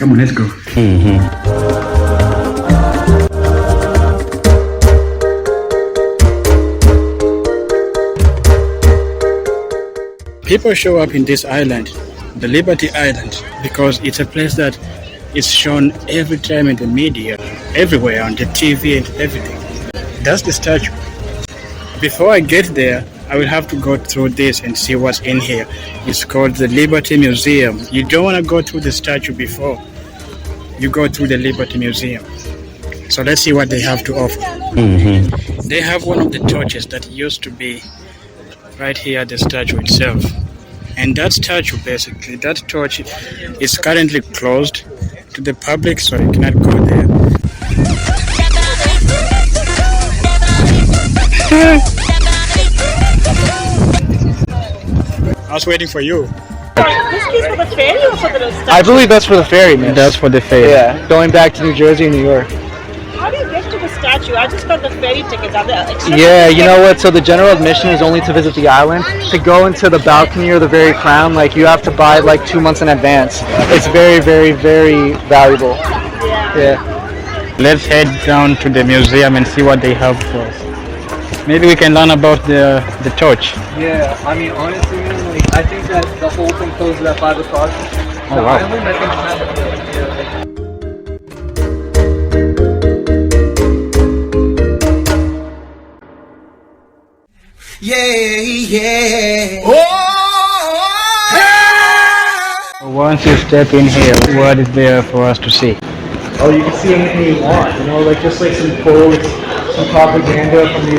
Come on, let's go. People show up in this island, the Liberty Island, because it's a place that is shown every time in the media, everywhere on the TV and everything. That's the statue. Before I get there, I will have to go through this and see what's in here. It's called the Liberty Museum. You don't want to go through the statue before you go through the Liberty Museum. So let's see what they have to offer. They have one of the torches that used to be right here at the statue itself. And that statue, basically, that torch is currently closed to the public, so you cannot go there. I was waiting for you. This is for the ferry or for the statue? I believe that's for the ferry, man. That's for the fair. Yeah, going back to New Jersey and New York. How do you get to the statue? I just got the ferry tickets. Are there extra Yeah, tickets? you know what? So the general admission is only to visit the island. To go into the balcony or the very crown, like you have to buy it like 2 months in advance. It's very, very, very valuable. Yeah. Let's head down to the museum and see what they have for us. Maybe we can learn about the torch. Yeah, I mean, honestly, man, like, I think that the whole thing closes at 5 o'clock. Oh, wow. Island, I think, Once you step in here, what is there for us to see? Oh, you can see anything you want, you know, like just like some quotes, some propaganda from the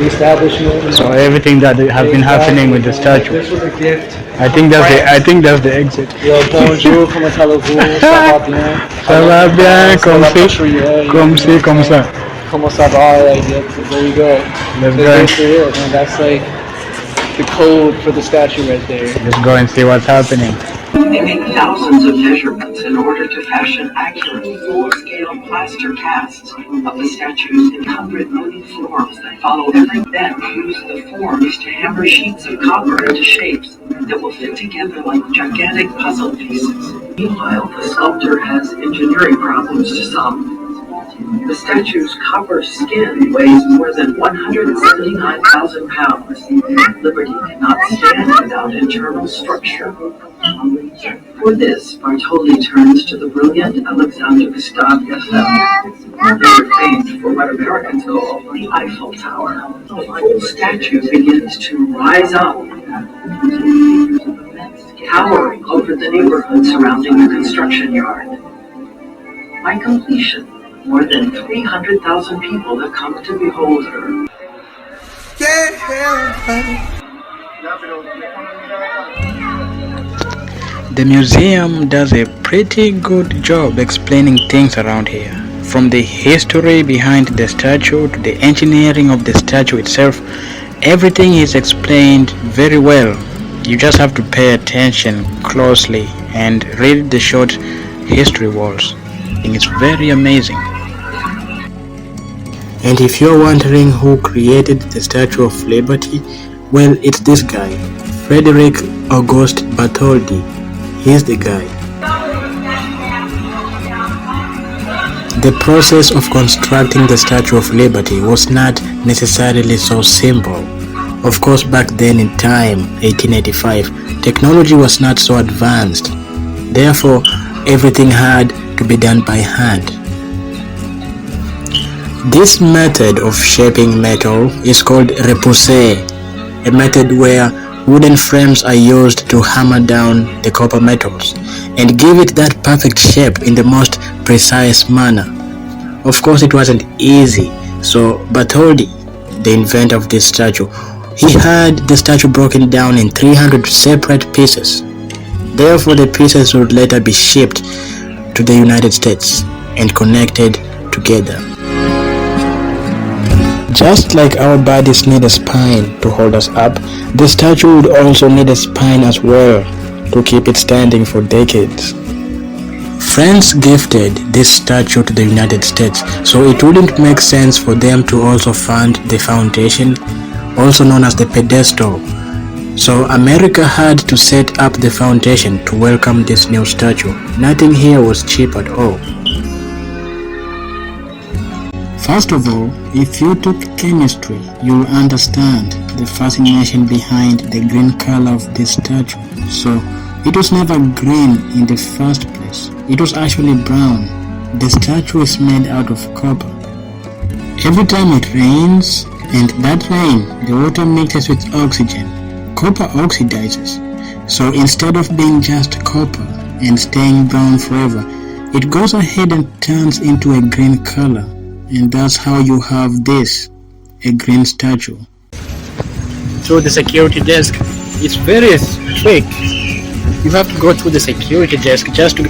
establishment. So everything that has been happening with the statue. This was a gift. I think that's the exit. Yo, bonjour, comment allez-vous? Ça va bien? Ça va bien, comme ci, comme ça. Comment ça va? Like, there you go. Let's go. That's basically it, man. That's like the code for the statue right there. Let's go and see what's happening. They make thousands of measurements in order to fashion accurate full-scale plaster casts of the statues in 100 moving forms that follow every bend. Use the forms to hammer sheets of copper into shapes that will fit together like gigantic puzzle pieces. Meanwhile, the sculptor has engineering problems to solve. The statue's copper skin weighs more than 179,000 pounds. Liberty cannot stand without internal structure. For this, Bartoli turns to the brilliant Alexander Gustave Eiffel. They are famed for what Americans call the Eiffel Tower. The full statue begins to rise up, towering over the neighborhood surrounding the construction yard. By completion, more than 300,000 people have come to behold her. The museum does a pretty good job explaining things around here. From the history behind the statue to the engineering of the statue itself, everything is explained very well. You just have to pay attention closely and read the short history walls. I think it's very amazing. And if you're wondering who created the Statue of Liberty, well, it's this guy, Frederick Auguste Bartholdi. He's the guy. The process of constructing the Statue of Liberty was not necessarily so simple. Of course, back then in time, 1885, technology was not so advanced. Therefore, everything had to be done by hand. This method of shaping metal is called repoussé, a method where wooden frames are used to hammer down the copper metals and give it that perfect shape in the most precise manner. Of course, it wasn't easy, so Bartholdi, the inventor of this statue, he had the statue broken down in 300 separate pieces. Therefore, the pieces would later be shipped to the United States and connected together. Just like our bodies need a spine to hold us up, the statue would also need a spine as well to keep it standing for decades. France gifted this statue to the United States, so it wouldn't make sense for them to also fund the foundation, also known as the pedestal, So America had to set up the foundation to welcome this new statue. Nothing here was cheap at all. First of all, if you took chemistry, you'll understand the fascination behind the green color of this statue. So, it was never green in the first place. It was actually brown. The statue is made out of copper. Every time it rains, and that rain, the water mixes with oxygen. Copper oxidizes. So instead of being just copper and staying brown forever, it goes ahead and turns into a green color. And that's how you have this, a green statue. Through the security desk, it's very strict. You have to go through the security desk just to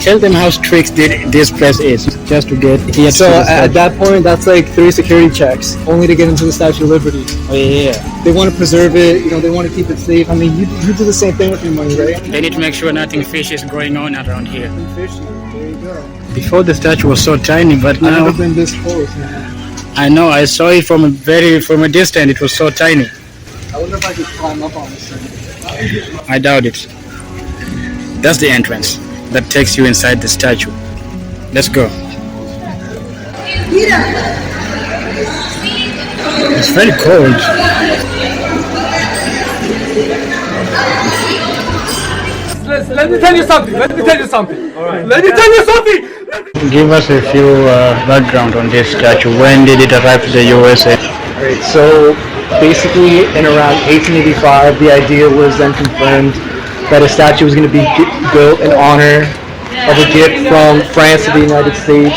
tell them how strict this place is, just to get here. So at that point, that's like 3 security checks, only to get into the Statue of Liberty. Oh yeah. They want to preserve it, they want to keep it safe. I mean, you do the same thing with your money, right? They need to make sure nothing fishy is going on around here. Fishy, there you go. Before the statue was so tiny, but now... I've never been this close, man. I know, I saw it from a distance, it was so tiny. I wonder if I could climb up on this thing. I doubt it. That's the entrance that takes you inside the statue. Let's go. It's very cold. Let me tell you something. All right. Let me tell you something. Give us a few background on this statue. When did it arrive to the USA? Right, so basically in around 1885, the idea was then confirmed that a statue was going to be built in honor of a gift from France to the United States,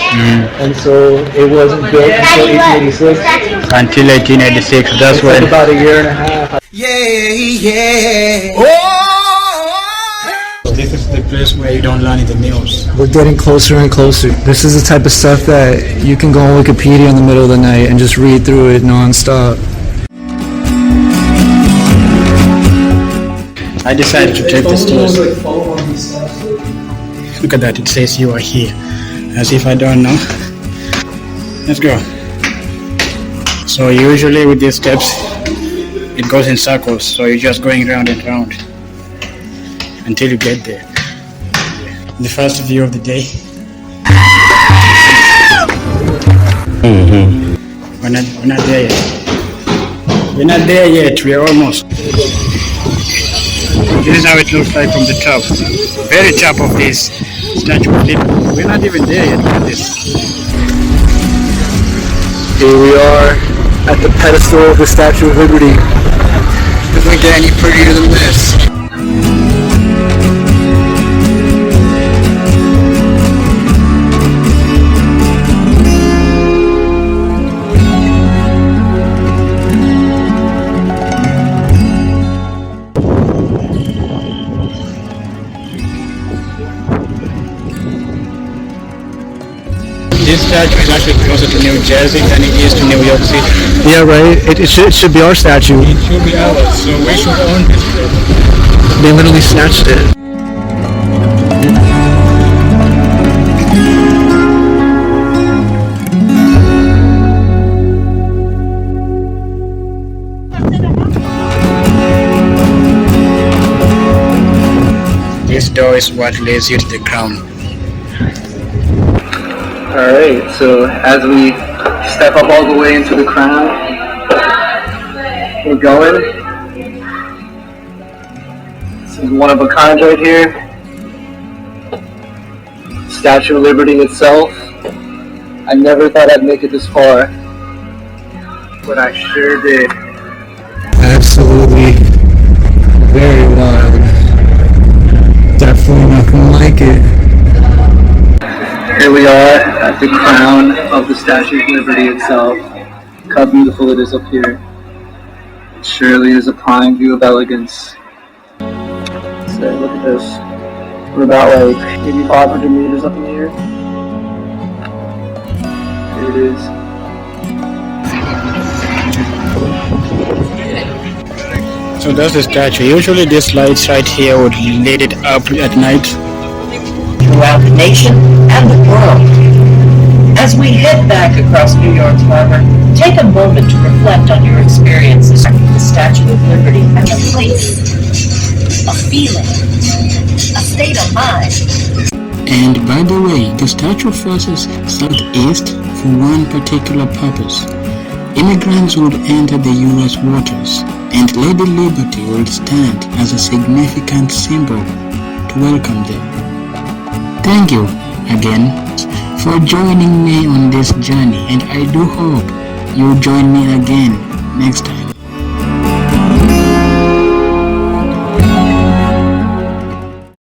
and so it wasn't built until 1886. Until 1886, that's It's when... like about a year and a half. This is the place where you don't learn in the news. We're getting closer and closer. This is the type of stuff that you can go on Wikipedia in the middle of the night and just read through it non-stop. I decided to take the stairs. Look at that, it says you are here. As if I don't know. Let's go. So usually with these steps, it goes in circles. So you're just going round and round until you get there. The first view of the day. We're not there yet. We're not there yet, we're almost. This is how it looks like from the top. Very top of this Statue of Liberty. We're not even there yet. Look at this. Here we are at the pedestal of the Statue of Liberty. Doesn't get any prettier than this. This statue is actually closer to New Jersey than it is to New York City. Yeah, right? It should be our statue. It should be ours, so we should own this place. They literally snatched it. This door is what leads you to the ground. Alright, so as we step up all the way into the crown, we're going. This is one of a kind right here. Statue of Liberty itself. I never thought I'd make it this far, but I sure did. Absolutely very wild. Definitely nothing like it. Here we are at the crown of the Statue of Liberty itself. Look how beautiful it is up here. It surely is a prime view of elegance. So look at this. We're about like maybe 500 meters up in the air. Here it is. So that's the statue. Usually these lights right here would light it up at night. Throughout the nation and the world. As we head back across New York's harbor, take a moment to reflect on your experiences with the Statue of Liberty and a place, a feeling, a state of mind. And by the way, the statue faces southeast for one particular purpose. Immigrants would enter the U.S. waters, and Lady Liberty would stand as a significant symbol to welcome them. Thank you again for joining me on this journey, and I do hope you join me again next time.